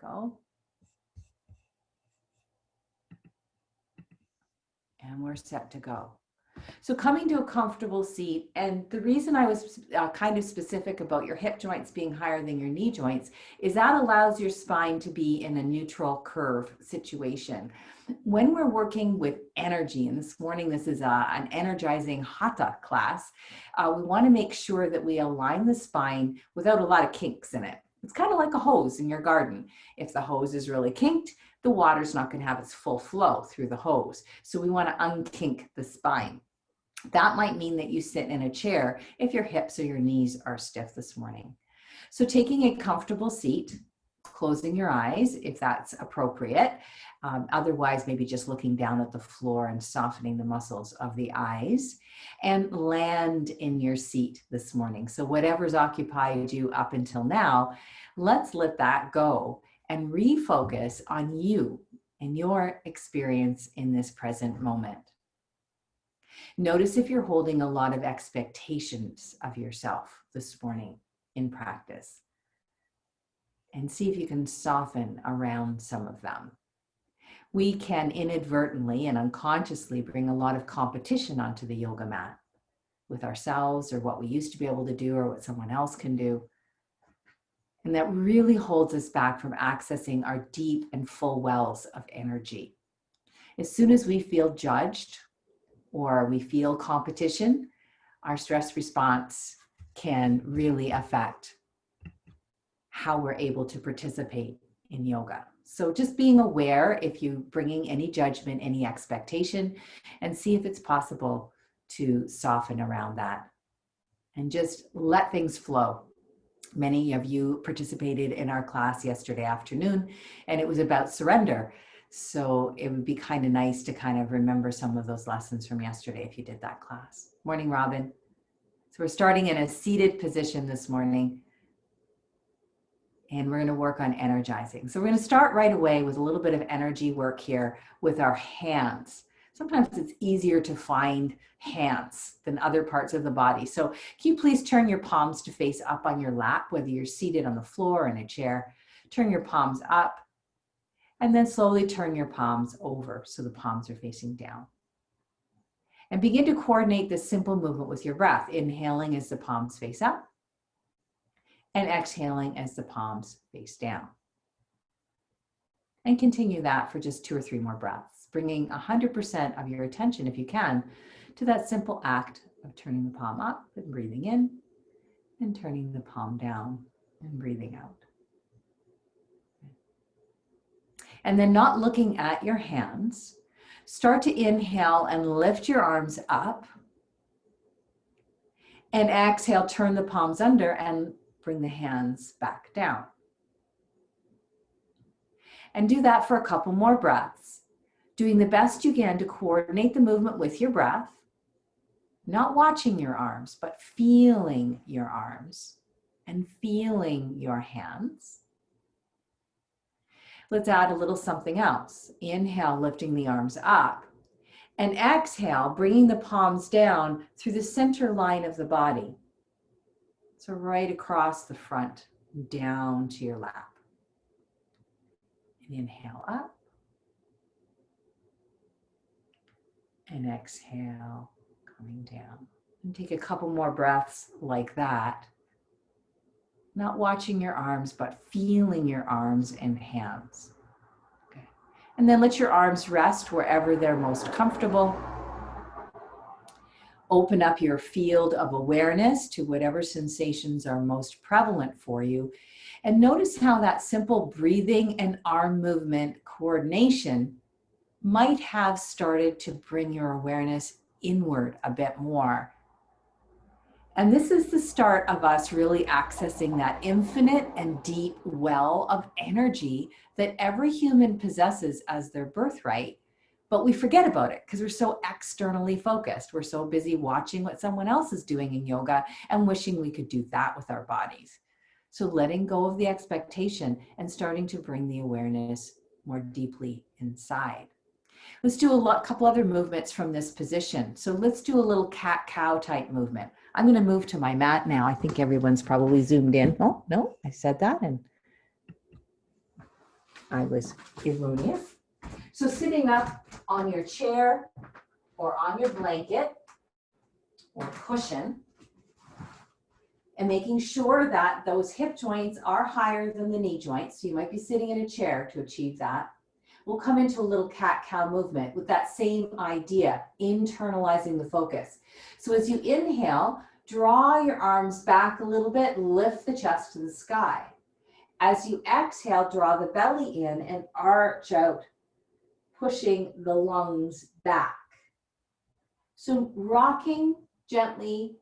go. And we're set to go. So coming to a comfortable seat, and the reason I was kind of specific about your hip joints being higher than your knee joints is that allows your spine to be in a neutral curve situation. When we're working with energy, and this morning this is an energizing Hatha class, we want to make sure that we align the spine without a lot of kinks in it. It's kind of like a hose in your garden. If the hose is really kinked, the water's not going to have its full flow through the hose. So we want to unkink the spine. That might mean that you sit in a chair if your hips or your knees are stiff this morning. So taking a comfortable seat, closing your eyes if that's appropriate. Otherwise, maybe just looking down at the floor and softening the muscles of the eyes, and land in your seat this morning. So whatever's occupied you up until now, let's let that go and refocus on you and your experience in this present moment. Notice if you're holding a lot of expectations of yourself this morning in practice, and see if you can soften around some of them. We can inadvertently and unconsciously bring a lot of competition onto the yoga mat with ourselves or what we used to be able to do or what someone else can do. And that really holds us back from accessing our deep and full wells of energy. As soon as we feel judged or we feel competition, our stress response can really affect how we're able to participate in yoga. So just being aware if you're bringing any judgment, any expectation, and see if it's possible to soften around that and just let things flow. Many of you participated in our class yesterday afternoon, and it was about surrender. So it would be kind of nice to kind of remember some of those lessons from yesterday if you did that class. Morning, Robin. So we're starting in a seated position this morning, and we're going to work on energizing. So we're going to start right away with a little bit of energy work here with our hands. Sometimes it's easier to find hands than other parts of the body. So can you please turn your palms to face up on your lap, whether you're seated on the floor or in a chair. Turn your palms up, and then slowly turn your palms over so the palms are facing down. And begin to coordinate this simple movement with your breath, inhaling as the palms face up, and exhaling as the palms face down. And continue that for just 2 or 3 more breaths, bringing 100% of your attention, if you can, to that simple act of turning the palm up and breathing in, and turning the palm down and breathing out. And then not looking at your hands, start to inhale and lift your arms up, and exhale, turn the palms under and bring the hands back down. And do that for a couple more breaths, doing the best you can to coordinate the movement with your breath, not watching your arms, but feeling your arms and feeling your hands. Let's add a little something else. Inhale, lifting the arms up, and exhale, bringing the palms down through the center line of the body. So right across the front, down to your lap. And inhale up. And exhale, coming down. And take a couple more breaths like that. Not watching your arms, but feeling your arms and hands. Okay. And then let your arms rest wherever they're most comfortable. Open up your field of awareness to whatever sensations are most prevalent for you. And notice how that simple breathing and arm movement coordination might have started to bring your awareness inward a bit more. And this is the start of us really accessing that infinite and deep well of energy that every human possesses as their birthright. But we forget about it because we're so externally focused. We're so busy watching what someone else is doing in yoga and wishing we could do that with our bodies. So letting go of the expectation and starting to bring the awareness more deeply inside. Let's do a couple other movements from this position. So let's do a little cat-cow type movement. I'm going to move to my mat now. I think everyone's probably zoomed in. Oh, no, I said that. And I was erroneous. So sitting up on your chair or on your blanket or cushion, and making sure that those hip joints are higher than the knee joints. So you might be sitting in a chair to achieve that. We'll come into a little cat-cow movement with that same idea, internalizing the focus. So as you inhale, draw your arms back a little bit, lift the chest to the sky. As you exhale, draw the belly in and arch out, pushing the lungs back. So rocking gently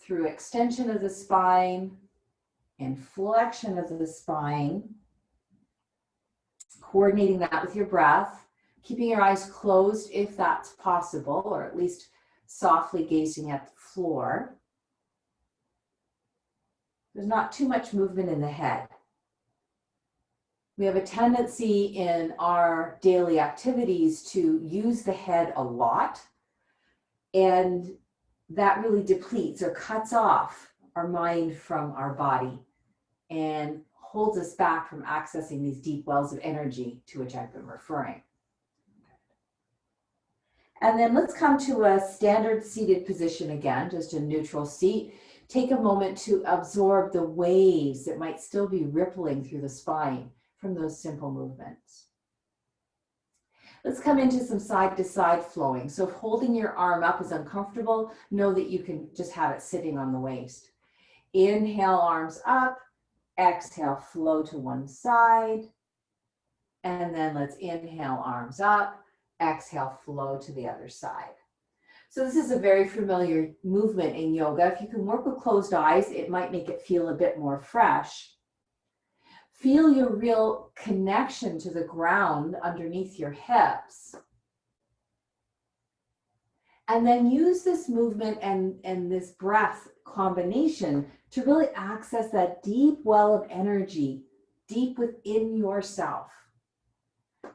through extension of the spine and flexion of the spine, coordinating that with your breath, keeping your eyes closed if that's possible, or at least softly gazing at the floor. There's not too much movement in the head. We have a tendency in our daily activities to use the head a lot, and that really depletes or cuts off our mind from our body and holds us back from accessing these deep wells of energy to which I've been referring. And then let's come to a standard seated position again, just a neutral seat. Take a moment to absorb the waves that might still be rippling through the spine from those simple movements. Let's come into some side to side flowing. So if holding your arm up is uncomfortable, know that you can just have it sitting on the waist. Inhale, arms up. Exhale, flow to one side. And then let's inhale, arms up. Exhale, flow to the other side. So this is a very familiar movement in yoga. If you can work with closed eyes, it might make it feel a bit more fresh. Feel your real connection to the ground underneath your hips. And then use this movement and this breath combination to really access that deep well of energy deep within yourself.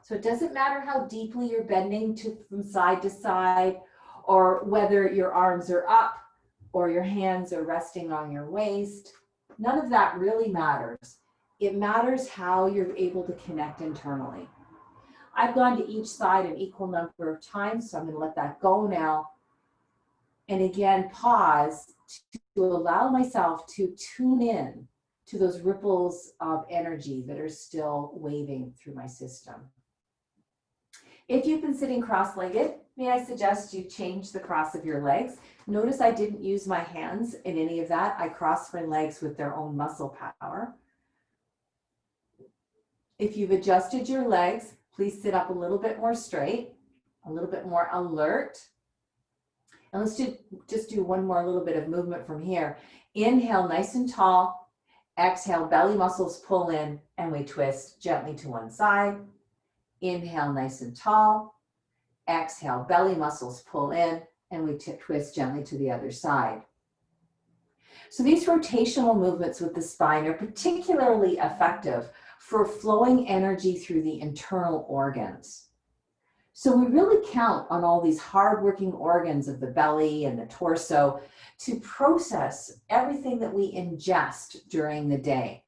So it doesn't matter how deeply you're bending from side to side, or whether your arms are up or your hands are resting on your waist. None of that really matters. It matters how you're able to connect internally. I've gone to each side an equal number of times, so I'm going to let that go now. And again, pause to allow myself to tune in to those ripples of energy that are still waving through my system. If you've been sitting cross-legged, may I suggest you change the cross of your legs. Notice I didn't use my hands in any of that. I crossed my legs with their own muscle power. If you've adjusted your legs, please sit up a little bit more straight, a little bit more alert. And let's just do one more little bit of movement from here. Inhale, nice and tall. Exhale, belly muscles pull in, and we twist gently to one side. Inhale, nice and tall. Exhale, belly muscles pull in, and we twist gently to the other side. So these rotational movements with the spine are particularly effective for flowing energy through the internal organs. So we really count on all these hardworking organs of the belly and the torso to process everything that we ingest during the day.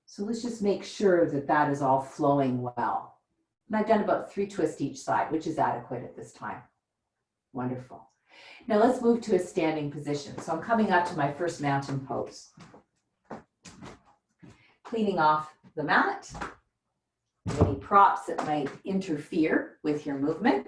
So let's just make sure that that is all flowing well. And I've done about 3 twists each side, which is adequate at this time. Wonderful. Now let's move to a standing position. So I'm coming up to my first mountain pose. Cleaning off the mat, any props that might interfere with your movement.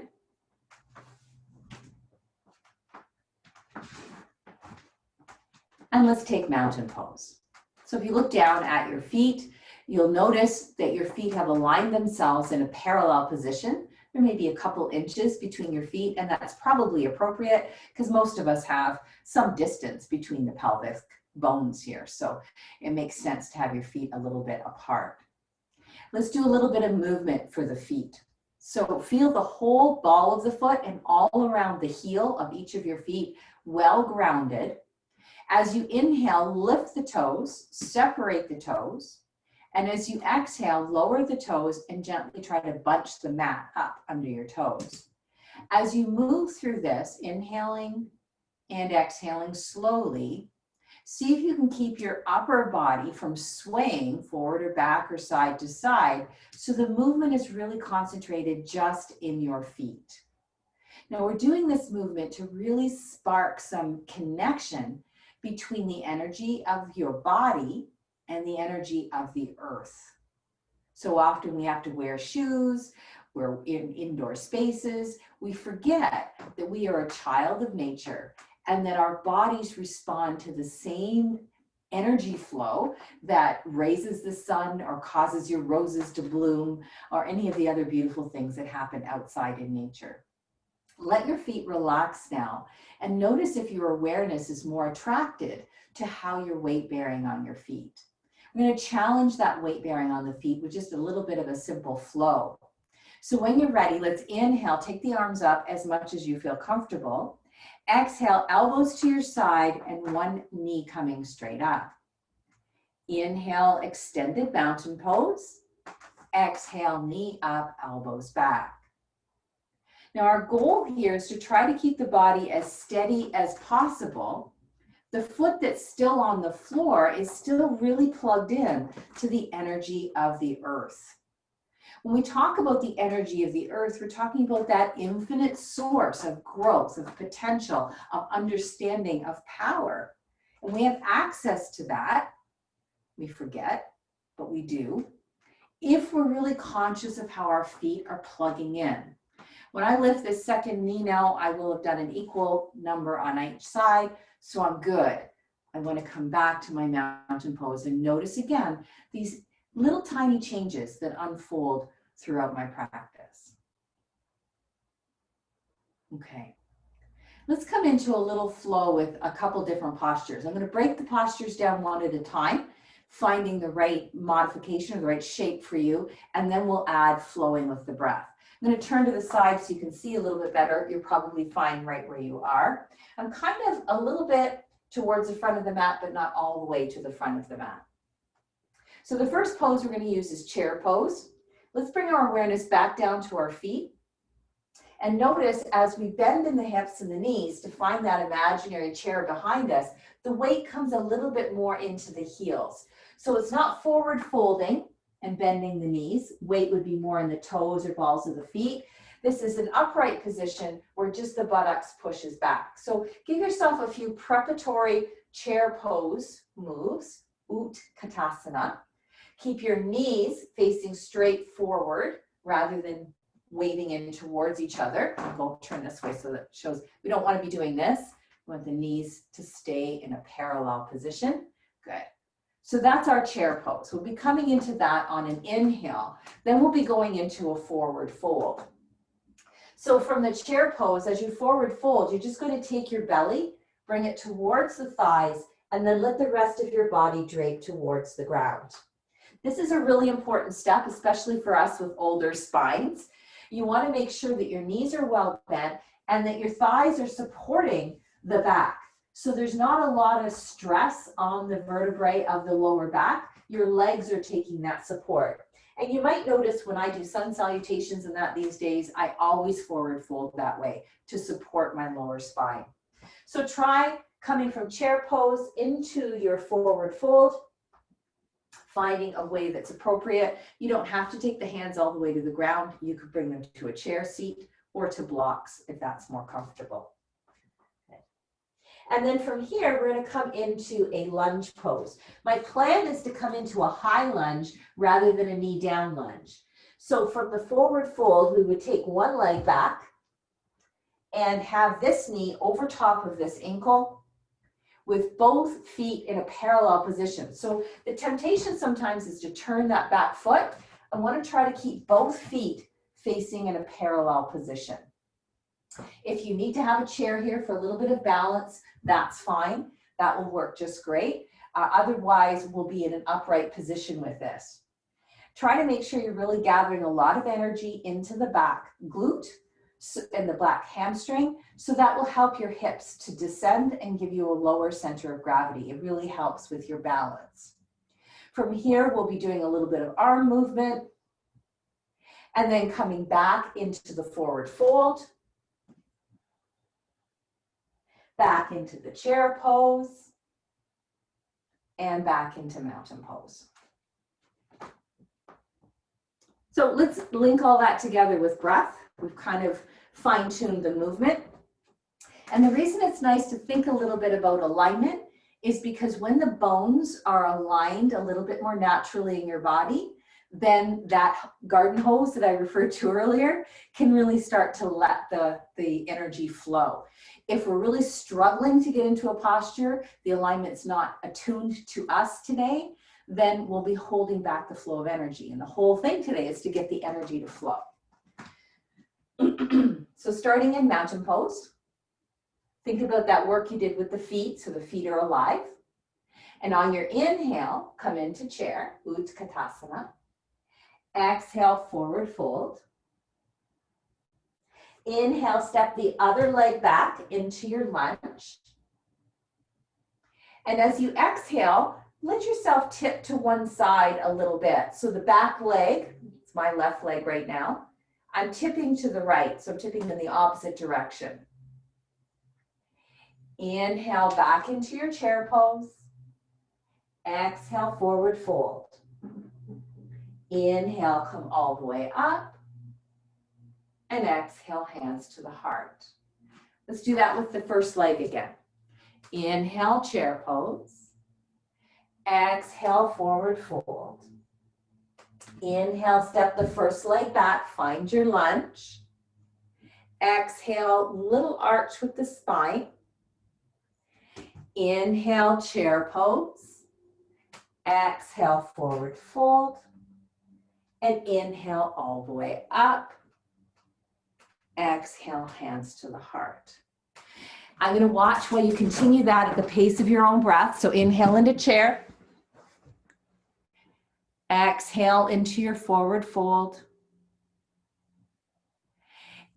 And let's take mountain pose. So if you look down at your feet, you'll notice that your feet have aligned themselves in a parallel position. There may be a couple inches between your feet, and that's probably appropriate because most of us have some distance between the pelvic bones here. So it makes sense to have your feet a little bit apart. Let's do a little bit of movement for the feet. So feel the whole ball of the foot and all around the heel of each of your feet well grounded. As you inhale, lift the toes, separate the toes. And as you exhale, lower the toes and gently try to bunch the mat up under your toes. As you move through this, inhaling and exhaling slowly, See if you can keep your upper body from swaying forward or back or side to side, so the movement is really concentrated just in your feet. Now we're doing this movement to really spark some connection between the energy of your body and the energy of the earth. So often we have to wear shoes, we're in indoor spaces, we forget that we are a child of nature and that our bodies respond to the same energy flow that raises the sun or causes your roses to bloom or any of the other beautiful things that happen outside in nature. Let your feet relax now and notice if your awareness is more attracted to how you're weight bearing on your feet. I'm going to challenge that weight bearing on the feet with just a little bit of a simple flow. So when you're ready, let's inhale, take the arms up as much as you feel comfortable. Exhale, elbows to your side and one knee coming straight up. Inhale, extended mountain pose. Exhale, knee up, elbows back. Now our goal here is to try to keep the body as steady as possible. The foot that's still on the floor is still really plugged in to the energy of the earth. When we talk about the energy of the earth, we're talking about that infinite source of growth, of potential, of understanding, of power. And we have access to that. We forget, but we do, if we're really conscious of how our feet are plugging in. When I lift this second knee now, I will have done an equal number on each side, so I'm good. I'm going to come back to my mountain pose and notice again these little tiny changes that unfold throughout my practice. Okay, let's come into a little flow with a couple different postures. I'm going to break the postures down one at a time, finding the right modification or the right shape for you, and then we'll add flowing with the breath. I'm going to turn to the side so you can see a little bit better. You're probably fine right where you are. I'm kind of a little bit towards the front of the mat, but not all the way to the front of the mat. So the first pose we're going to use is chair pose. Let's bring our awareness back down to our feet. And notice as we bend in the hips and the knees to find that imaginary chair behind us, the weight comes a little bit more into the heels. So it's not forward folding and bending the knees. Weight would be more in the toes or balls of the feet. This is an upright position where just the buttocks pushes back. So give yourself a few preparatory chair pose moves, Utkatasana. Keep your knees facing straight forward rather than waving in towards each other. I'll turn this way so that it shows we don't want to be doing this. We want the knees to stay in a parallel position. Good. So that's our chair pose. We'll be coming into that on an inhale. Then we'll be going into a forward fold. So from the chair pose, as you forward fold, you're just going to take your belly, bring it towards the thighs, and then let the rest of your body drape towards the ground. This is a really important step, especially for us with older spines. You want to make sure that your knees are well bent and that your thighs are supporting the back. So there's not a lot of stress on the vertebrae of the lower back. Your legs are taking that support. And you might notice when I do sun salutations and that these days, I always forward fold that way to support my lower spine. So try coming from chair pose into your forward fold, finding a way that's appropriate. You don't have to take the hands all the way to the ground. You could bring them to a chair seat or to blocks if that's more comfortable. And then from here, we're going to come into a lunge pose. My plan is to come into a high lunge rather than a knee down lunge. So from the forward fold, we would take one leg back and have this knee over top of this ankle with both feet in a parallel position. So the temptation sometimes is to turn that back foot. I want to try to keep both feet facing in a parallel position. If you need to have a chair here for a little bit of balance, that's fine. That will work just great. Otherwise, we'll be in an upright position with this. Try to make sure you're really gathering a lot of energy into the back glute and the back hamstring, so that will help your hips to descend and give you a lower center of gravity. It really helps with your balance. From here, we'll be doing a little bit of arm movement and then coming back into the forward fold. Back into the chair pose. and back into mountain pose. So let's link all that together with breath. We've kind of fine-tuned the movement. And the reason it's nice to think a little bit about alignment is because when the bones are aligned a little bit more naturally in your body, then that garden hose that I referred to earlier can really start to let the energy flow. If we're really struggling to get into a posture, the alignment's not attuned to us today, then we'll be holding back the flow of energy. And the whole thing today is to get the energy to flow. So starting in mountain pose, think about that work you did with the feet, so the feet are alive. And on your inhale, come into chair, Utkatasana. Exhale, forward fold. Inhale, step the other leg back into your lunge. And as you exhale, let yourself tip to one side a little bit. So the back leg, it's my left leg right now, I'm tipping to the right, so I'm tipping in the opposite direction. Inhale back into your chair pose. Exhale, forward fold. Inhale, come all the way up. And exhale, hands to the heart. Let's do that with the first leg again. Inhale, chair pose. Exhale, forward fold. Inhale, step the first leg back, find your lunge. Exhale, little arch with the spine. Inhale, chair pose. Exhale, forward fold. And inhale all the way up. Exhale, hands to the heart. I'm going to watch while you continue that at the pace of your own breath. So inhale into chair. Exhale into your forward fold.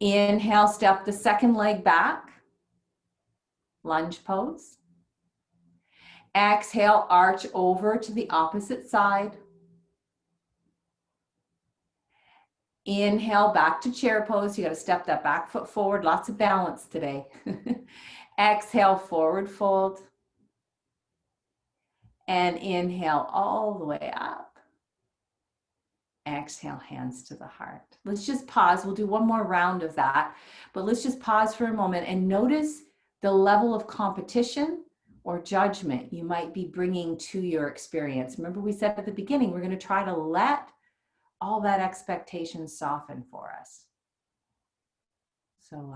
Inhale, step the second leg back. Lunge pose. Exhale, arch over to the opposite side. Inhale, back to chair pose. You got to step that back foot forward. Lots of balance today. Exhale, forward fold. And inhale all the way up. Exhale, hands to the heart. Let's just pause. We'll do one more round of that, but let's just pause for a moment and notice the level of competition or judgment you might be bringing to your experience. Remember, we said at the beginning, we're going to try to let all that expectation soften for us. So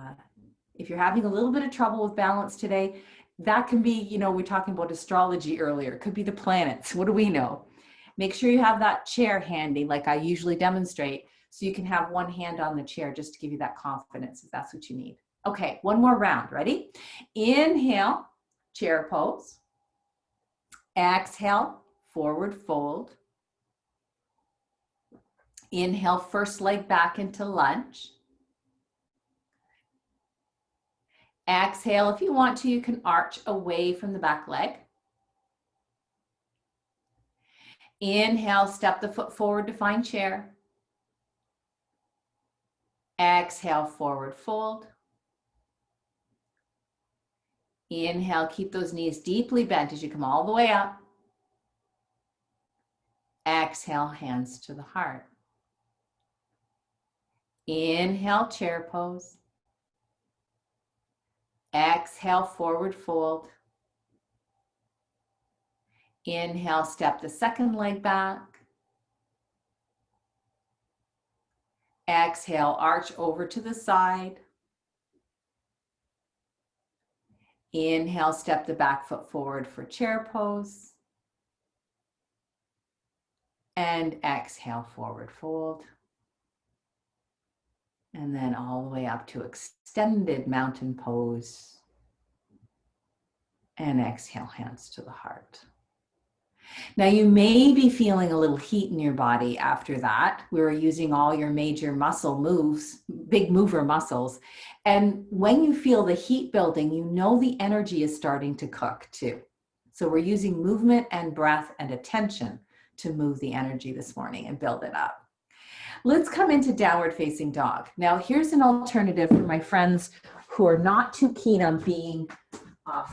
if you're having a little bit of trouble with balance today, that can be, you know, we're talking about astrology earlier. It could be the planets. What do we know? Make sure you have that chair handy like I usually demonstrate so you can have one hand on the chair just to give you that confidence if that's what you need. Okay, one more round. Ready? Inhale, chair pose. Exhale, forward fold. Inhale, first leg back into lunge. Exhale, if you want to, you can arch away from the back leg. Inhale, step the foot forward to find chair. Exhale, forward fold. Inhale, keep those knees deeply bent as you come all the way up. Exhale, hands to the heart. Inhale, chair pose. Exhale, forward fold. Inhale, step the second leg back. Exhale, arch over to the side. Inhale, step the back foot forward for chair pose. And exhale, forward fold. And then all the way up to extended mountain pose. And exhale, hands to the heart. Now you may be feeling a little heat in your body after that. We were using all your major muscle moves, big mover muscles. And when you feel the heat building, you know the energy is starting to cook too. So we're using movement and breath and attention to move the energy this morning and build it up. Let's come into downward facing dog. Now here's an alternative for my friends who are not too keen on being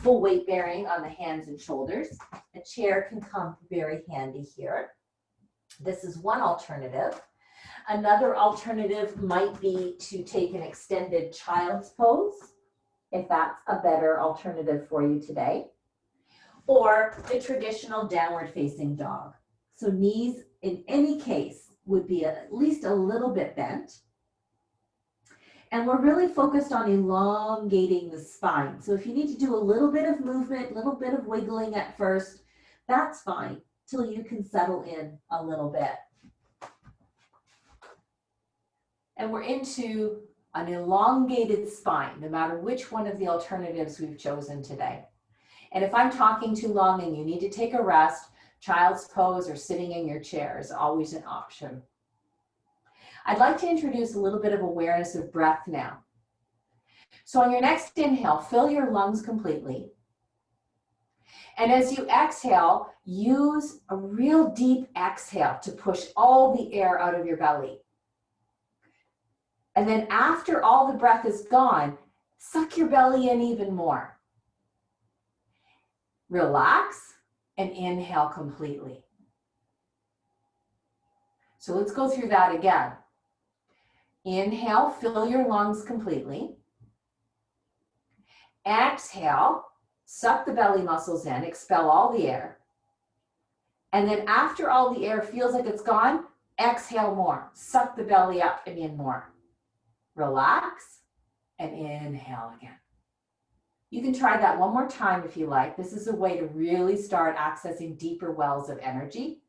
full weight bearing on the hands and shoulders. A chair can come very handy here. This is one alternative. Another alternative might be to take an extended child's pose, if that's a better alternative for you today, or the traditional downward facing dog. So knees in any case would be at least a little bit bent. And we're really focused on elongating the spine. So if you need to do a little bit of movement, a little bit of wiggling at first, that's fine till you can settle in a little bit. And we're into an elongated spine, no matter which one of the alternatives we've chosen today. And if I'm talking too long and you need to take a rest, child's pose or sitting in your chair is always an option. I'd like to introduce a little bit of awareness of breath now. So on your next inhale, fill your lungs completely. And as you exhale, use a real deep exhale to push all the air out of your belly. And then after all the breath is gone, suck your belly in even more. Relax and inhale completely. So let's go through that again. Inhale, fill your lungs completely. Exhale, suck the belly muscles in, expel all the air. And then after all the air feels like it's gone, exhale more. Suck the belly up and in more. Relax and inhale again. You can try that one more time if you like. This is a way to really start accessing deeper wells of energy.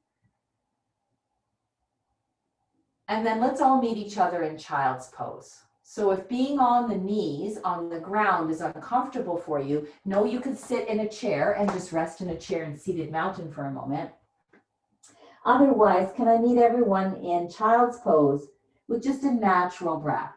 And then let's all meet each other in child's pose. So if being on the knees on the ground is uncomfortable for you, know you can sit in a chair and just rest in a chair in seated mountain for a moment. Otherwise, can I meet everyone in child's pose with just a natural breath?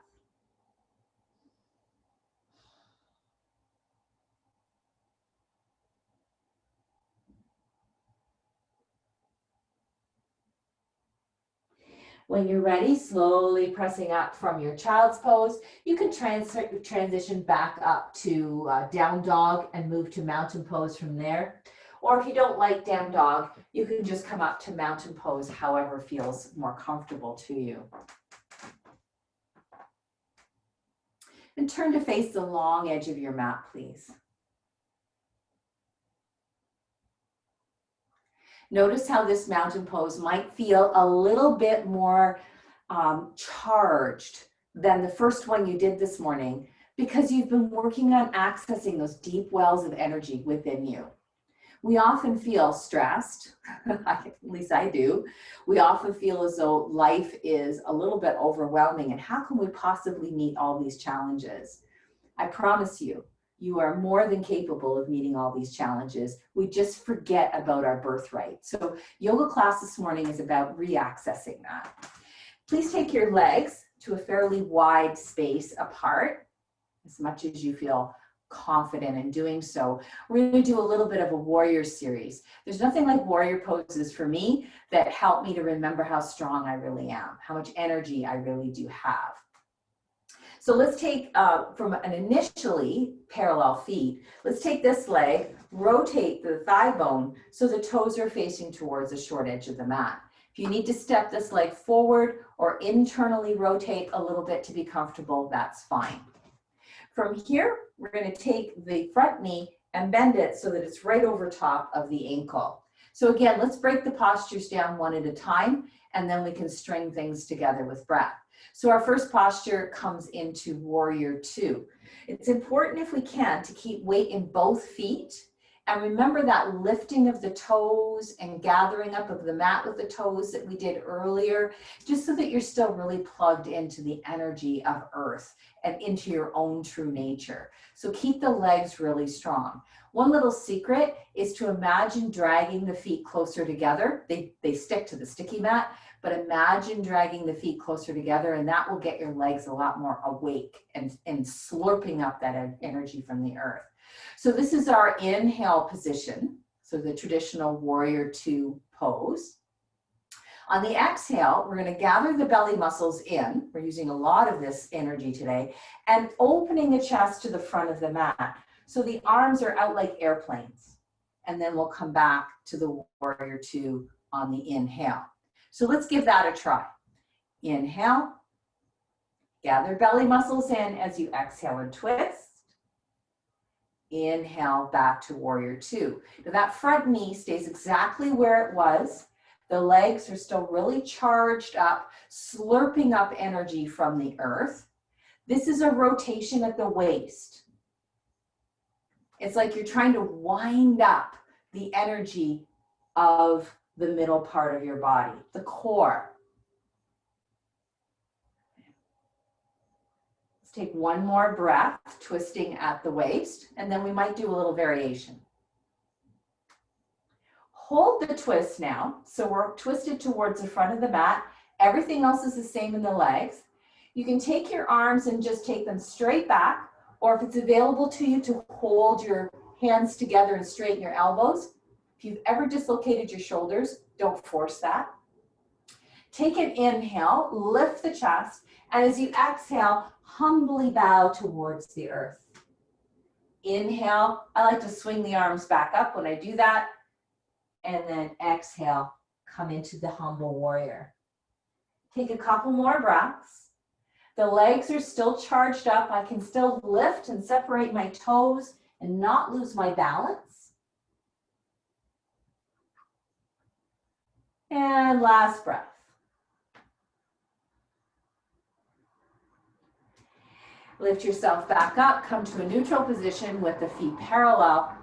When you're ready, slowly pressing up from your child's pose, you can transition back up to down dog and move to mountain pose from there. Or if you don't like down dog, you can just come up to mountain pose, however feels more comfortable to you. And turn to face the long edge of your mat, please. Notice how this mountain pose might feel a little bit more charged than the first one you did this morning because you've been working on accessing those deep wells of energy within you. We often feel stressed, at least I do. We often feel as though life is a little bit overwhelming and how can we possibly meet all these challenges? I promise you, you are more than capable of meeting all these challenges. We just forget about our birthright. So yoga class this morning is about re-accessing that. Please take your legs to a fairly wide space apart, as much as you feel confident in doing so. We're going to do a little bit of a warrior series. There's nothing like warrior poses for me that help me to remember how strong I really am, how much energy I really do have. So let's take from an initially parallel feet, let's take this leg, rotate the thigh bone so the toes are facing towards the short edge of the mat. If you need to step this leg forward or internally rotate a little bit to be comfortable, that's fine. From here, we're going to take the front knee and bend it so that it's right over top of the ankle. So again, let's break the postures down one at a time, and then we can string things together with breath. So our first posture comes into warrior two. It's important if we can to keep weight in both feet. And remember that lifting of the toes and gathering up of the mat with the toes that we did earlier, just so that you're still really plugged into the energy of earth and into your own true nature. So keep the legs really strong. One little secret is to imagine dragging the feet closer together. They stick to the sticky mat, but imagine dragging the feet closer together, and that will get your legs a lot more awake and slurping up that energy from the earth. So this is our inhale position, so the traditional warrior two pose. On the exhale, we're going to gather the belly muscles in. We're using a lot of this energy today, and opening the chest to the front of the mat. So the arms are out like airplanes. And then we'll come back to the warrior two on the inhale. So let's give that a try. Inhale, gather belly muscles in as you exhale and twist. Inhale, back to warrior two. Now that front knee stays exactly where it was. The legs are still really charged up, slurping up energy from the earth. This is a rotation at the waist. It's like you're trying to wind up the energy of the middle part of your body, the core. Let's take one more breath, twisting at the waist, and then we might do a little variation. Hold the twist now. So we're twisted towards the front of the mat. Everything else is the same in the legs. You can take your arms and just take them straight back, or if it's available to you to hold your hands together and straighten your elbows. If you've ever dislocated your shoulders, don't force that. Take an inhale, lift the chest, and as you exhale, humbly bow towards the earth. Inhale, I like to swing the arms back up when I do that. And then exhale, come into the humble warrior. Take a couple more breaths. The legs are still charged up. I can still lift and separate my toes and not lose my balance. And last breath. Lift yourself back up, come to a neutral position with the feet parallel.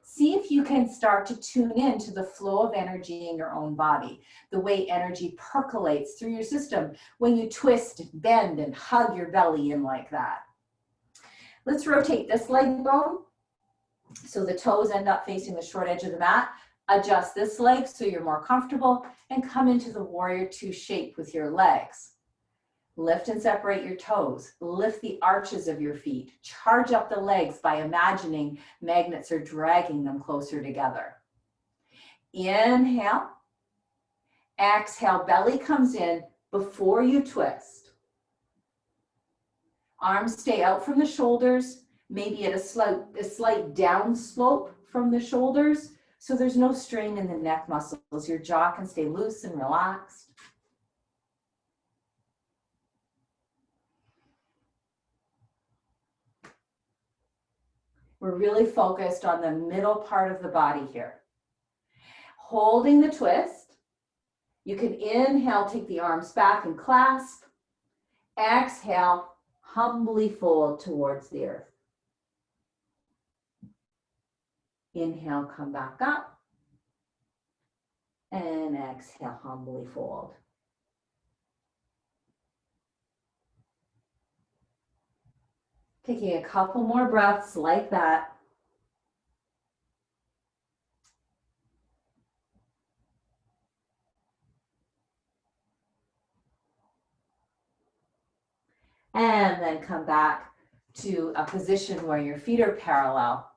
See if you can start to tune in to the flow of energy in your own body, the way energy percolates through your system when you twist, bend, and hug your belly in like that. Let's rotate this leg bone so the toes end up facing the short edge of the mat. Adjust this leg so you're more comfortable and come into the warrior two shape with your legs. Lift and separate your toes. Lift the arches of your feet. Charge up the legs by imagining magnets are dragging them closer together. Inhale. Exhale, belly comes in before you twist. Arms stay out from the shoulders, maybe at a slight down slope from the shoulders, so there's no strain in the neck muscles. Your jaw can stay loose and relaxed. We're really focused on the middle part of the body here. Holding the twist, you can inhale, take the arms back and clasp. Exhale, humbly fold towards the earth. Inhale, come back up. And exhale, humbly fold. Taking a couple more breaths like that. And then come back to a position where your feet are parallel.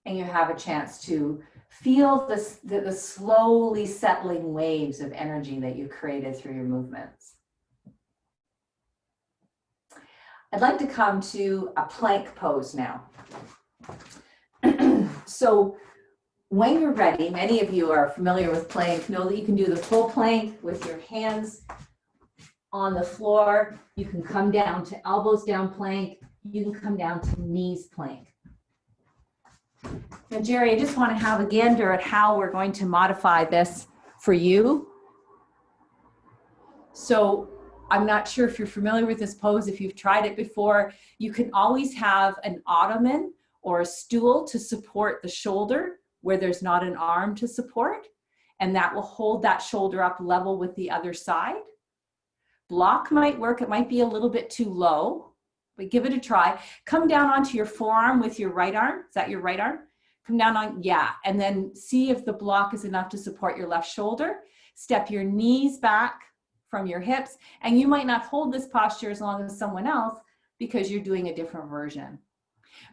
And you have a chance to feel the slowly settling waves of energy that you created through your movements. I'd like to come to a plank pose now. So when you're ready, many of you are familiar with plank, know that you can do the full plank with your hands on the floor. You can come down to elbows down plank. You can come down to knees plank. Now, Jerry, I just want to have a gander at how we're going to modify this for you. So I'm not sure if you're familiar with this pose, if you've tried it before. You can always have an ottoman or a stool to support the shoulder where there's not an arm to support, and that will hold that shoulder up level with the other side. Block might work. It might be a little bit too low, but give it a try. Come down onto your forearm with your right arm. Is that your right arm? Come down on, yeah, and then see if the block is enough to support your left shoulder. Step your knees back from your hips, and you might not hold this posture as long as someone else because you're doing a different version.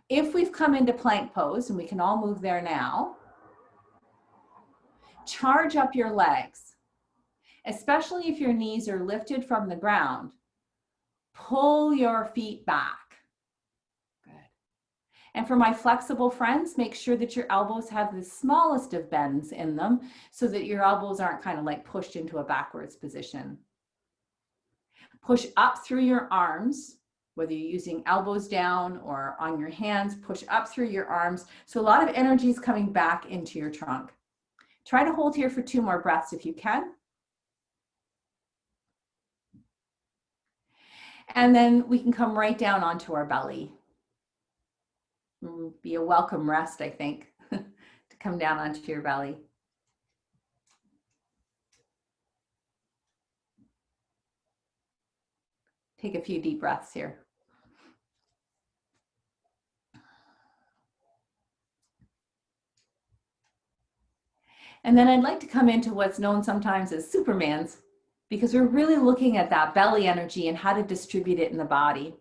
If we've come into plank pose, and we can all move there now, charge up your legs, especially if your knees are lifted from the ground. Pull your feet back. Good. And for my flexible friends, make sure that your elbows have the smallest of bends in them so that your elbows aren't kind of like pushed into a backwards position. Push up through your arms, whether you're using elbows down or on your hands, push up through your arms. So a lot of energy is coming back into your trunk. Try to hold here for 2 more breaths if you can. And then we can come right down onto our belly. Be a welcome rest, I think, to come down onto your belly. Take a few deep breaths here. And then I'd like to come into what's known sometimes as Superman's, because we're really looking at that belly energy and how to distribute it in the body.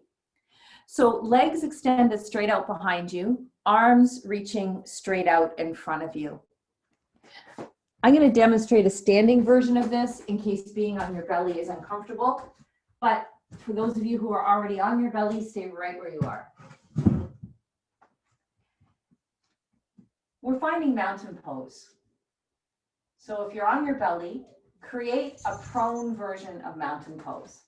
So legs extended straight out behind you, arms reaching straight out in front of you. I'm going to demonstrate a standing version of this in case being on your belly is uncomfortable. But for those of you who are already on your belly, stay right where you are. We're finding mountain pose. So if you're on your belly, create a prone version of mountain pose.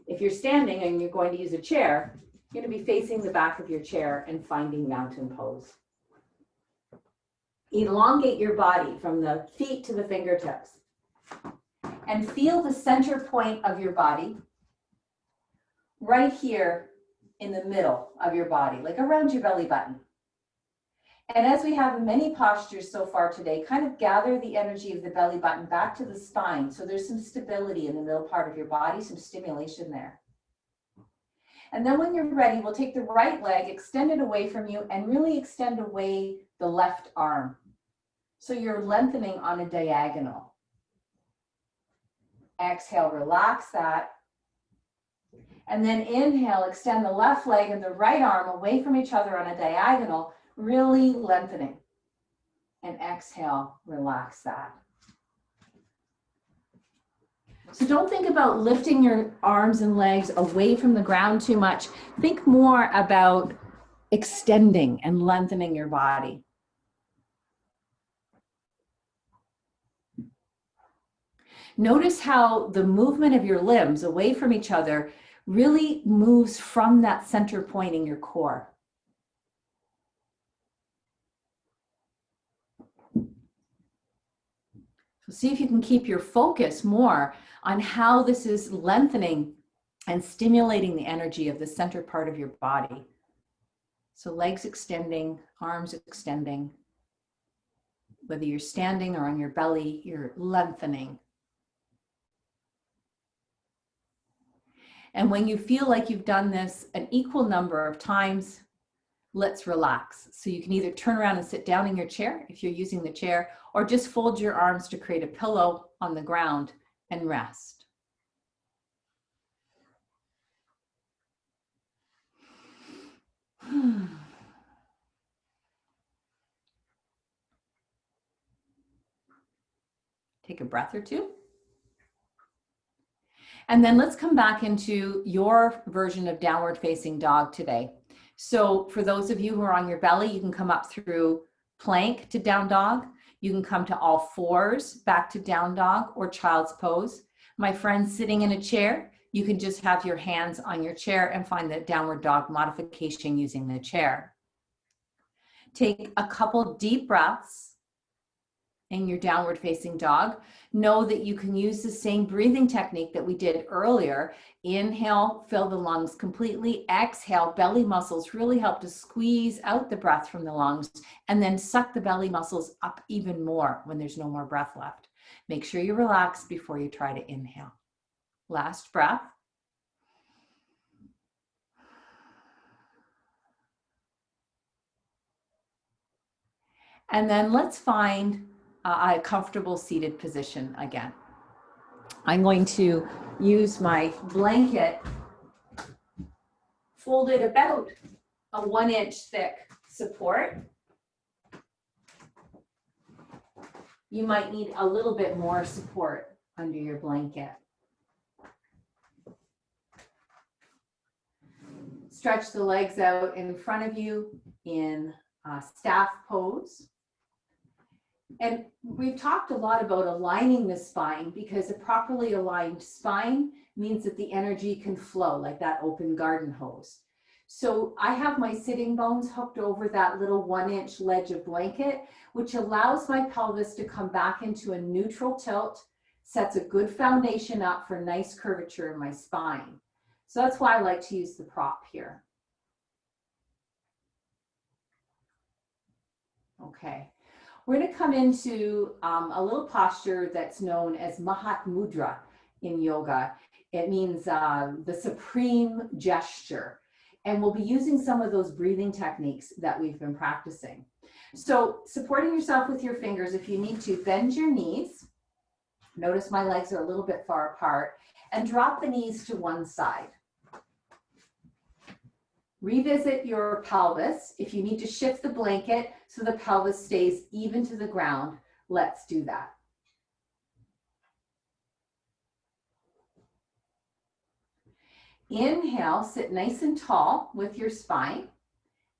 If you're standing and you're going to use a chair, you're going to be facing the back of your chair and finding mountain pose. Elongate your body from the feet to the fingertips and feel the center point of your body right here in the middle of your body, like around your belly button. And as we have in many postures so far today, kind of gather the energy of the belly button back to the spine. So there's some stability in the middle part of your body, some stimulation there. And then when you're ready, we'll take the right leg, extend it away from you, and really extend away the left arm. So you're lengthening on a diagonal. Exhale, relax that. And then inhale, extend the left leg and the right arm away from each other on a diagonal, really lengthening. And exhale, relax that. So don't think about lifting your arms and legs away from the ground too much. Think more about extending and lengthening your body. Notice how the movement of your limbs away from each other really moves from that center point in your core. So see if you can keep your focus more on how this is lengthening and stimulating the energy of the center part of your body. So legs extending, arms extending. Whether you're standing or on your belly, you're lengthening. And when you feel like you've done this an equal number of times, let's relax. So you can either turn around and sit down in your chair if you're using the chair, or just fold your arms to create a pillow on the ground and rest. Take a breath or two. And then let's come back into your version of downward facing dog today. So for those of you who are on your belly, you can come up through plank to down dog. You can come to all fours back to down dog or child's pose. My friends sitting in a chair, you can just have your hands on your chair and find the downward dog modification using the chair. Take a couple deep breaths in your downward facing dog. Know that you can use the same breathing technique that we did earlier. Inhale, fill the lungs completely. Exhale, belly muscles really help to squeeze out the breath from the lungs, and then suck the belly muscles up even more when there's no more breath left. Make sure you relax before you try to inhale. Last breath. And then let's find a comfortable seated position again. I'm going to use my blanket folded about a 1-inch thick support. You might need a little bit more support under your blanket. stretch the legs out in front of you in staff pose. And we've talked a lot about aligning the spine, because a properly aligned spine means that the energy can flow like that open garden hose. So I have my sitting bones hooked over that little 1-inch ledge of blanket, which allows my pelvis to come back into a neutral tilt, sets a good foundation up for nice curvature in my spine. So that's why I like to use the prop here. Okay. We're going to come into a little posture that's known as Mahat Mudra in yoga. It means the supreme gesture. And we'll be using some of those breathing techniques that we've been practicing. So supporting yourself with your fingers, if you need to, bend your knees. Notice my legs are a little bit far apart, and drop the knees to one side. Revisit your pelvis. If you need to shift the blanket so the pelvis stays even to the ground, let's do that. Inhale, sit nice and tall with your spine.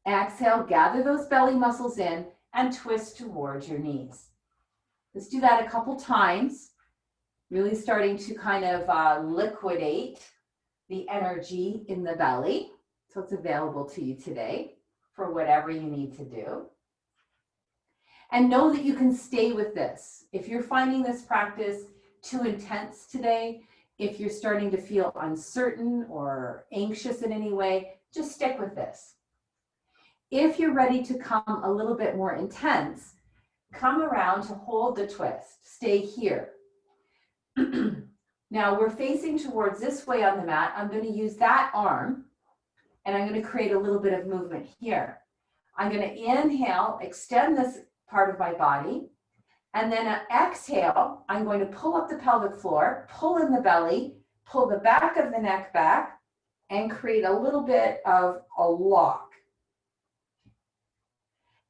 Exhale, gather those belly muscles in and twist towards your knees. Let's do that a couple times, really starting to kind of liquidate the energy in the belly. So it's available to you today for whatever you need to do. And know that you can stay with this. If you're finding this practice too intense today, if you're starting to feel uncertain or anxious in any way, just stick with this. If you're ready to come a little bit more intense, come around to hold the twist. Stay here. Now we're facing towards this way on the mat. I'm going to use that arm, and I'm going to create a little bit of movement here. I'm going to inhale, extend this part of my body, and then exhale, I'm going to pull up the pelvic floor, pull in the belly, pull the back of the neck back, and create a little bit of a lock.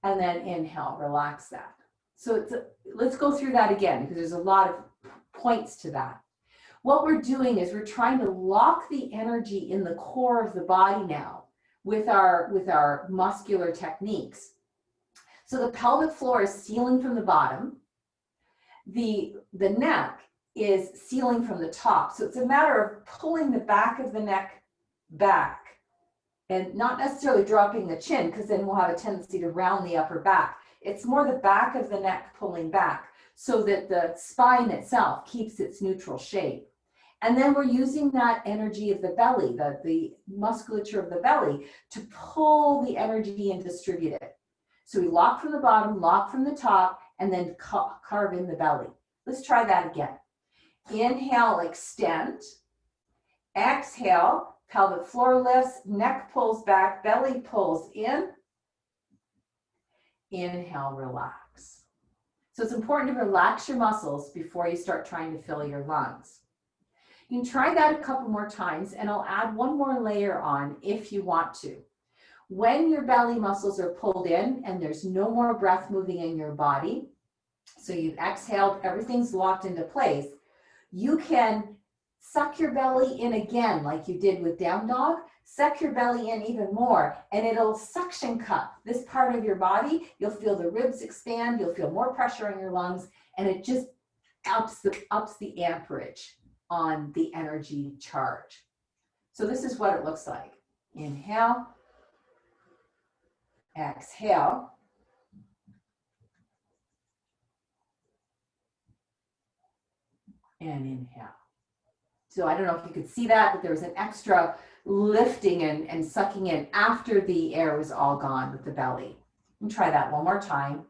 And then inhale, relax that. So let's go through that again, because there's a lot of points to that. What we're doing is we're trying to lock the energy in the core of the body now with our muscular techniques. So the pelvic floor is sealing from the bottom. The neck is sealing from the top. So it's a matter of pulling the back of the neck back and not necessarily dropping the chin, because then we'll have a tendency to round the upper back. It's more the back of the neck pulling back so that the spine itself keeps its neutral shape. And then we're using that energy of the belly, the musculature of the belly, to pull the energy and distribute it. So we lock from the bottom, lock from the top, and then carve in the belly. Let's try that again. Inhale, extend. Exhale, pelvic floor lifts, neck pulls back, belly pulls in. Inhale, relax. So it's important to relax your muscles before you start trying to fill your lungs. You can try that a couple more times, and I'll add one more layer on if you want to. When your belly muscles are pulled in and there's no more breath moving in your body, so you've exhaled, everything's locked into place, you can suck your belly in again like you did with down dog. Suck your belly in even more, and it'll suction cup this part of your body. You'll feel the ribs expand, you'll feel more pressure in your lungs, and it just ups the amperage on the energy charge. So this is what it looks like. Inhale, exhale, and inhale. So I don't know if you could see that, but there was an extra lifting and sucking in after the air was all gone with the belly. And try that one more time.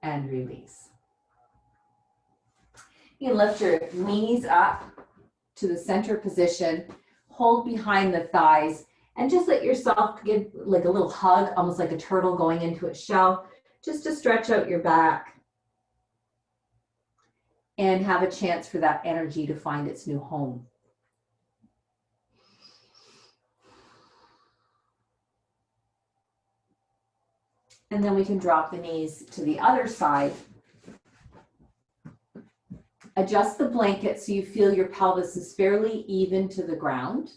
And release. You can lift your knees up to the center position, hold behind the thighs, and just let yourself give like a little hug, almost like a turtle going into its shell, just to stretch out your back and have a chance for that energy to find its new home. And then we can drop the knees to the other side. Adjust the blanket so you feel your pelvis is fairly even to the ground.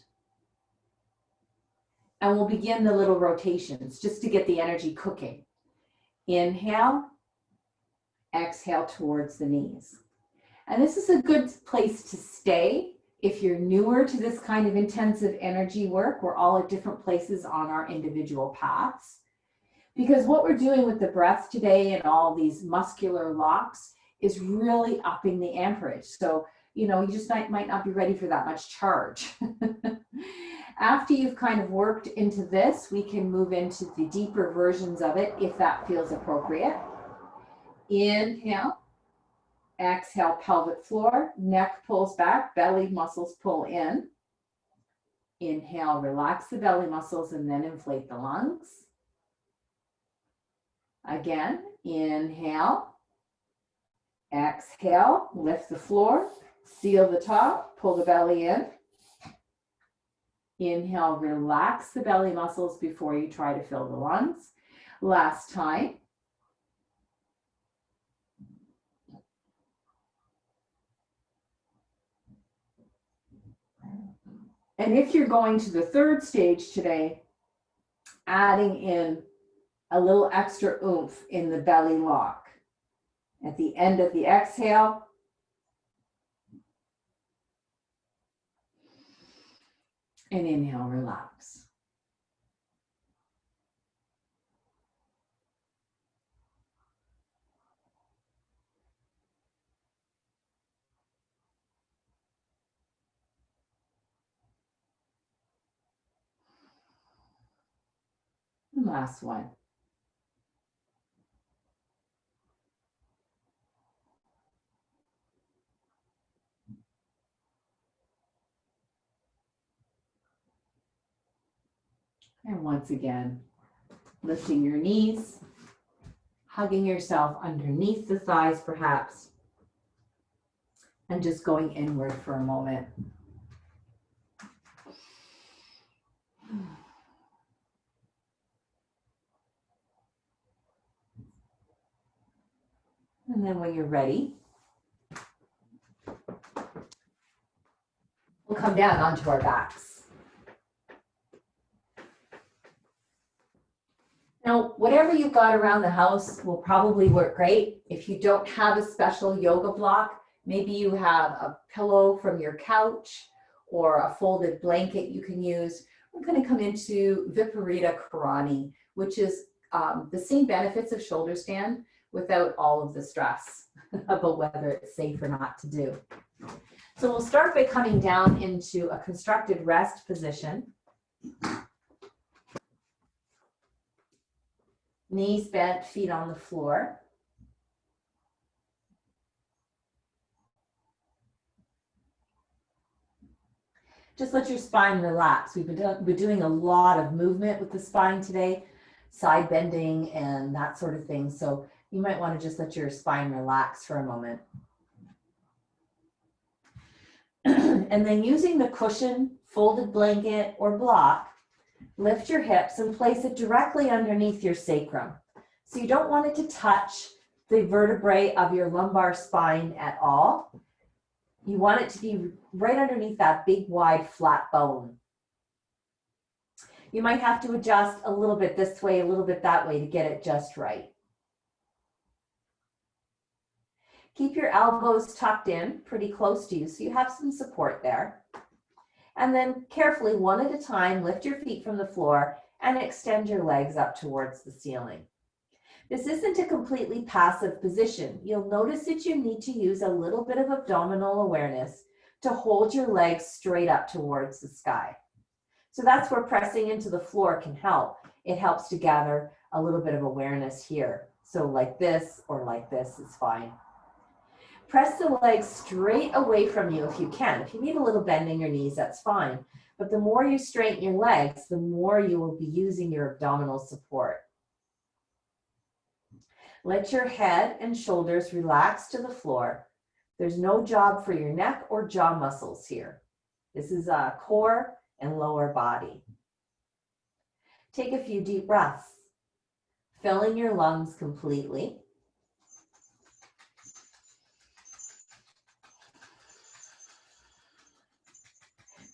And we'll begin the little rotations just to get the energy cooking. Inhale, exhale towards the knees. And this is a good place to stay. If you're newer to this kind of intensive energy work, we're all at different places on our individual paths. Because what we're doing with the breath today and all these muscular locks is really upping the amperage. So, you just might not be ready for that much charge. After you've kind of worked into this, we can move into the deeper versions of it if that feels appropriate. Inhale, exhale, pelvic floor, neck pulls back, belly muscles pull in. Inhale, relax the belly muscles and then inflate the lungs. Again, inhale, exhale, lift the floor, seal the top, pull the belly in. Inhale, relax the belly muscles before you try to fill the lungs. Last time. And if you're going to the third stage today, adding in a little extra oomph in the belly lock. At the end of the exhale, and inhale, relax. And last one. And once again, lifting your knees, hugging yourself underneath the thighs perhaps, and just going inward for a moment. And then when you're ready, we'll come down onto our backs. Now, whatever you've got around the house will probably work great. If you don't have a special yoga block, maybe you have a pillow from your couch or a folded blanket you can use. We're going to come into Viparita Karani, which is the same benefits of shoulder stand without all of the stress about whether it's safe or not to do. So we'll start by coming down into a constructed rest position. Knees bent, feet on the floor. Just let your spine relax. We've been doing a lot of movement with the spine today, side bending and that sort of thing. So you might want to just let your spine relax for a moment. And then using the cushion, folded blanket, or block, lift your hips and place it directly underneath your sacrum. So you don't want it to touch the vertebrae of your lumbar spine at all. You want it to be right underneath that big, wide, flat bone. You might have to adjust a little bit this way, a little bit that way to get it just right. Keep your elbows tucked in pretty close to you so you have some support there. And then carefully, one at a time, lift your feet from the floor and extend your legs up towards the ceiling. This isn't a completely passive position. You'll notice that you need to use a little bit of abdominal awareness to hold your legs straight up towards the sky. So that's where pressing into the floor can help. It helps to gather a little bit of awareness here. So like this or like this is fine. Press the legs straight away from you if you can. If you need a little bend in your knees, that's fine. But the more you straighten your legs, the more you will be using your abdominal support. Let your head and shoulders relax to the floor. There's no job for your neck or jaw muscles here. This is core and lower body. Take a few deep breaths. filling your lungs completely.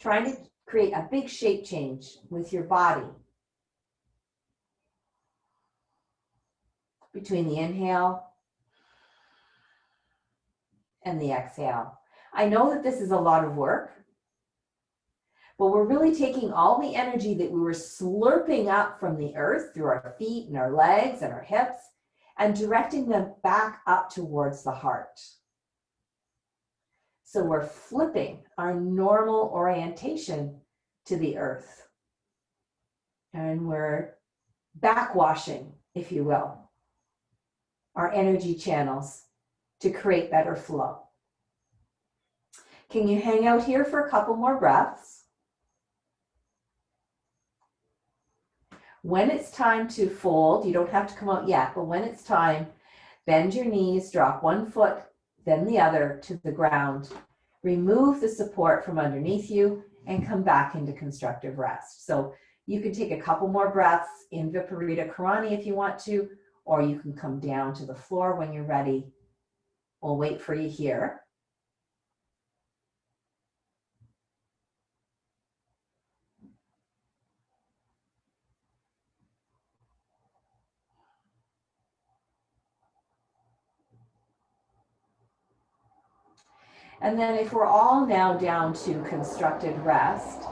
Trying to create a big shape change with your body between the inhale and the exhale. I know that this is a lot of work, but we're really taking all the energy that we were slurping up from the earth through our feet and our legs and our hips and directing them back up towards the heart. So we're flipping our normal orientation to the earth. And we're backwashing, if you will, our energy channels to create better flow. Can you hang out here for a couple more breaths? When it's time to fold, you don't have to come out yet, but when it's time, bend your knees, drop one foot, then the other to the ground. Remove the support from underneath you and come back into constructive rest. So you can take a couple more breaths in Viparita Karani if you want to, or you can come down to the floor when you're ready. We'll wait for you here. And then if we're all now down to constructed rest,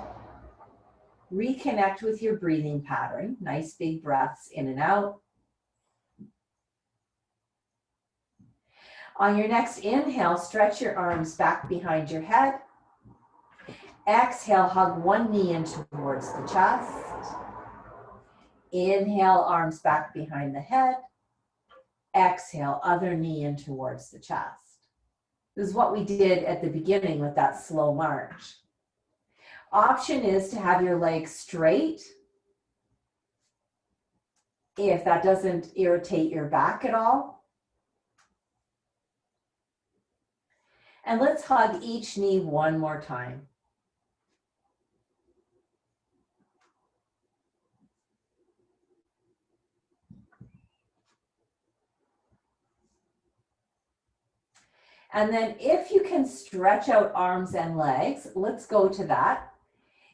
reconnect with your breathing pattern. Nice big breaths in and out. On your next inhale, stretch your arms back behind your head. Exhale, hug one knee in towards the chest. Inhale, arms back behind the head. Exhale, other knee in towards the chest. This is what we did at the beginning with that slow march. Option is to have your legs straight. If that doesn't irritate your back at all. And let's hug each knee one more time. And then if you can stretch out arms and legs, let's go to that.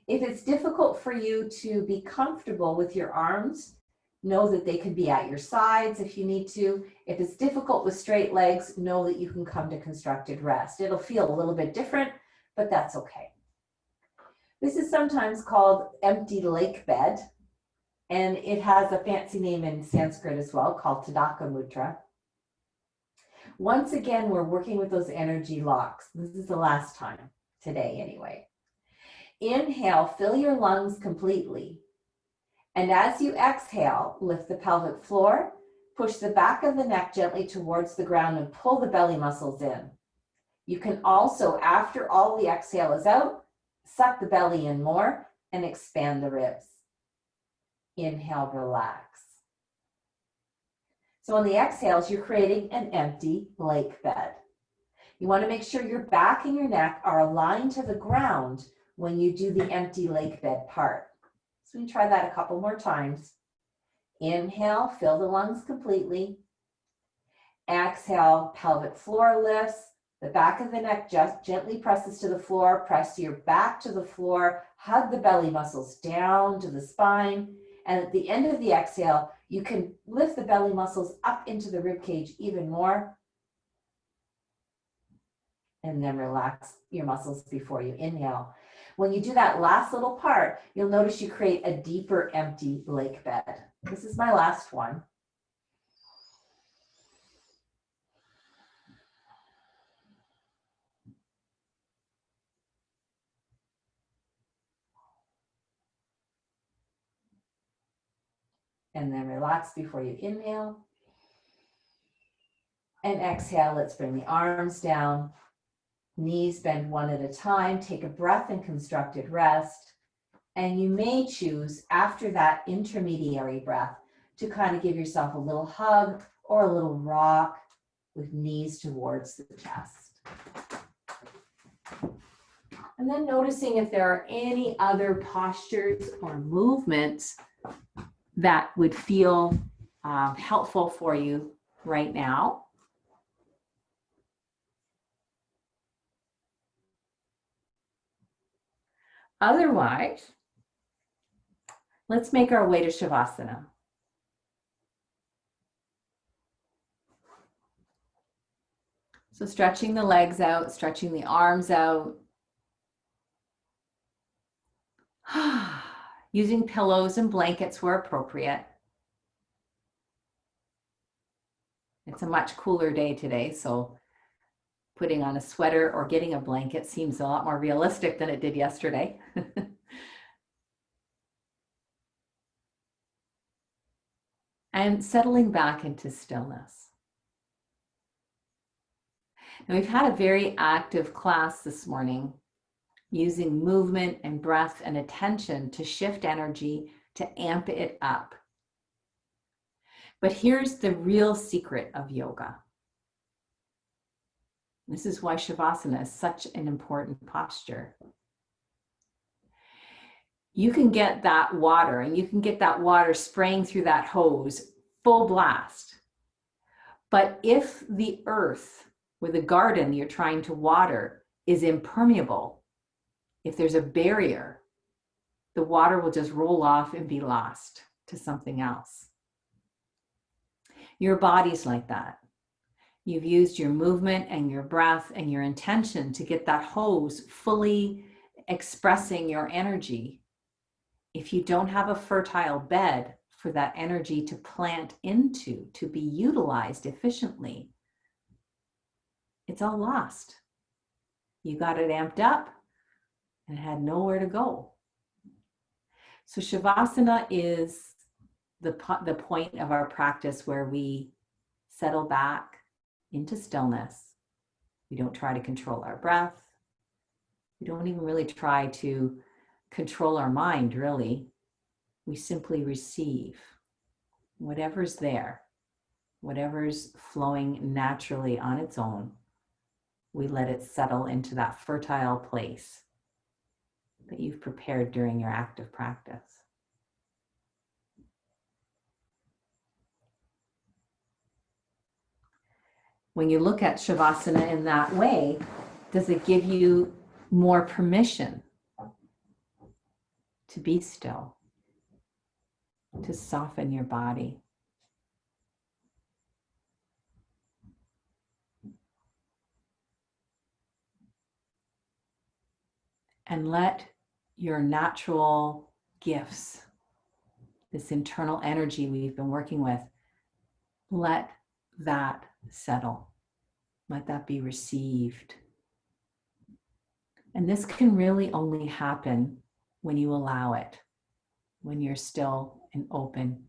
If it's difficult for you to be comfortable with your arms, know that they can be at your sides if you need to. If it's difficult with straight legs, know that you can come to constructed rest. It'll feel a little bit different, but that's okay. This is sometimes called empty lake bed, and it has a fancy name in Sanskrit as well called Tadaka Mudra. Once again, we're working with those energy locks. This is the last time, today anyway. Inhale, fill your lungs completely. And as you exhale, lift the pelvic floor, push the back of the neck gently towards the ground and pull the belly muscles in. You can also, after all the exhale is out, suck the belly in more and expand the ribs. Inhale, relax. So on the exhales, you're creating an empty lake bed. You want to make sure your back and your neck are aligned to the ground when you do the empty lake bed part. So we try that a couple more times. Inhale, fill the lungs completely. Exhale, pelvic floor lifts. The back of the neck just gently presses to the floor. Press your back to the floor. Hug the belly muscles down to the spine. And at the end of the exhale, you can lift the belly muscles up into the rib cage even more. And then relax your muscles before you inhale. When you do that last little part, you'll notice you create a deeper empty lake bed. This is my last one. And then relax before you inhale. And exhale, let's bring the arms down. Knees bend one at a time. Take a breath in constructed rest. And you may choose, after that intermediary breath, to kind of give yourself a little hug or a little rock with knees towards the chest. And then noticing if there are any other postures or movements that would feel helpful for you right now. Otherwise, let's make our way to Shavasana. So stretching the legs out, stretching the arms out. Using pillows and blankets where appropriate. It's a much cooler day today, so putting on a sweater or getting a blanket seems a lot more realistic than it did yesterday. And settling back into stillness. Now, we've had a very active class this morning, using movement and breath and attention to shift energy, to amp it up. But here's the real secret of yoga. This is why Shavasana is such an important posture. You can get that water, and you can get that water spraying through that hose full blast. But if the earth with a garden you're trying to water is impermeable, if there's a barrier, the water will just roll off and be lost to something else. Your body's like that. You've used your movement and your breath and your intention to get that hose fully expressing your energy. If you don't have a fertile bed for that energy to plant into, to be utilized efficiently, it's all lost. You got it amped up and it had nowhere to go. So Shavasana is the point of our practice where we settle back into stillness. We don't try to control our breath. We don't even really try to control our mind, really. We simply receive whatever's there, whatever's flowing naturally on its own. We let it settle into that fertile place that you've prepared during your active practice. When you look at Shavasana in that way, does it give you more permission to be still, to soften your body? And let your natural gifts, this internal energy we've been working with, let that settle. Let that be received. And this can really only happen when you allow it, when you're still and open.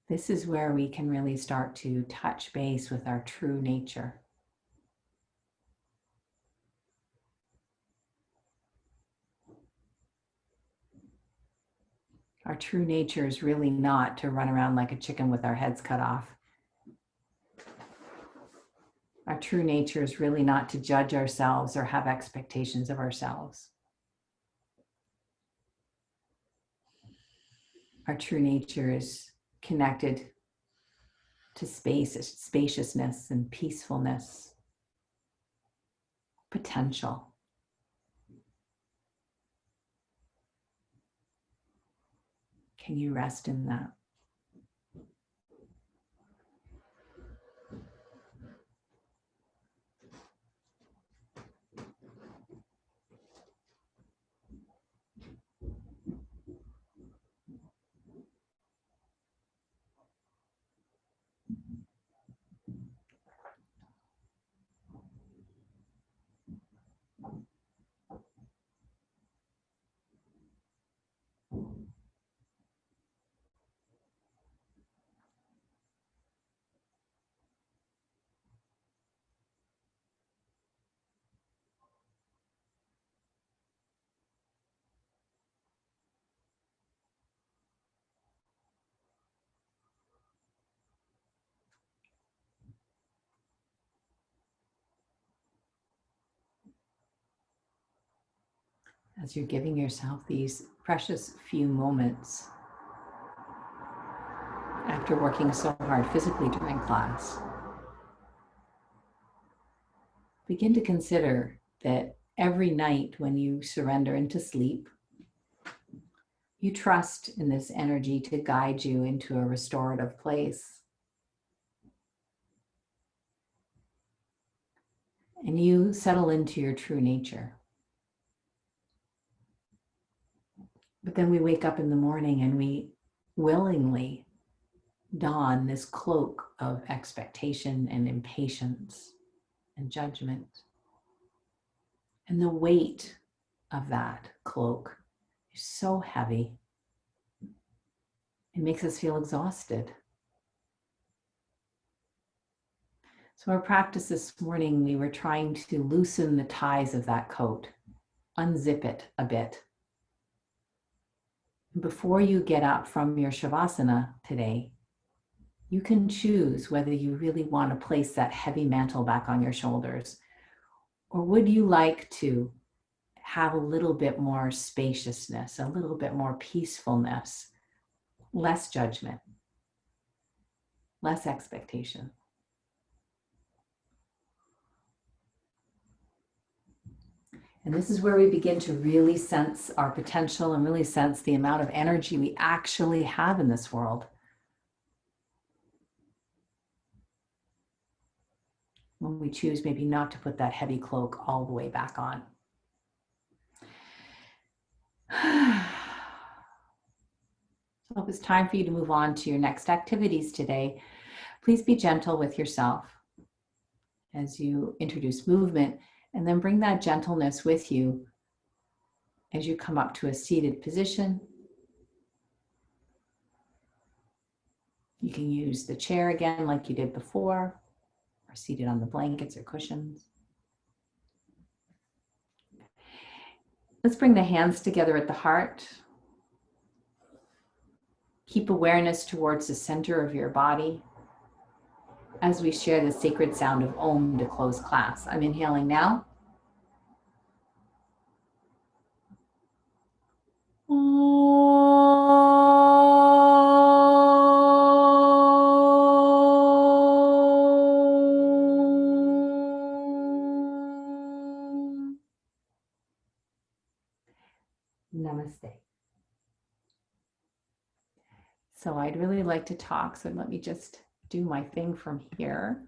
This is where we can really start to touch base with our true nature. Our true nature is really not to run around like a chicken with our heads cut off. Our true nature is really not to judge ourselves or have expectations of ourselves. Our true nature is connected to space, spaciousness and peacefulness, potential. Can you rest in that? as you're giving yourself these precious few moments after working so hard physically during class. Begin to consider that every night when you surrender into sleep, you trust in this energy to guide you into a restorative place. And you settle into your true nature. But then we wake up in the morning and we willingly don this cloak of expectation and impatience and judgment. And the weight of that cloak is so heavy. It makes us feel exhausted. So our practice this morning, we were trying to loosen the ties of that coat, unzip it a bit. Before you get up from your Shavasana today, you can choose whether you really want to place that heavy mantle back on your shoulders, or would you like to have a little bit more spaciousness, a little bit more peacefulness, less judgment, less expectation. And this is where we begin to really sense our potential and really sense the amount of energy we actually have in this world. When we choose maybe not to put that heavy cloak all the way back on. So if it's time for you to move on to your next activities today, please be gentle with yourself as you introduce movement, and then bring that gentleness with you as you come up to a seated position. You can use the chair again like you did before, or seated on the blankets or cushions. Let's bring the hands together at the heart. Keep awareness towards the center of your body as we share the sacred sound of Om to close class. I'm inhaling now. Namaste. So I'd really like to talk, so let me just do my thing from here.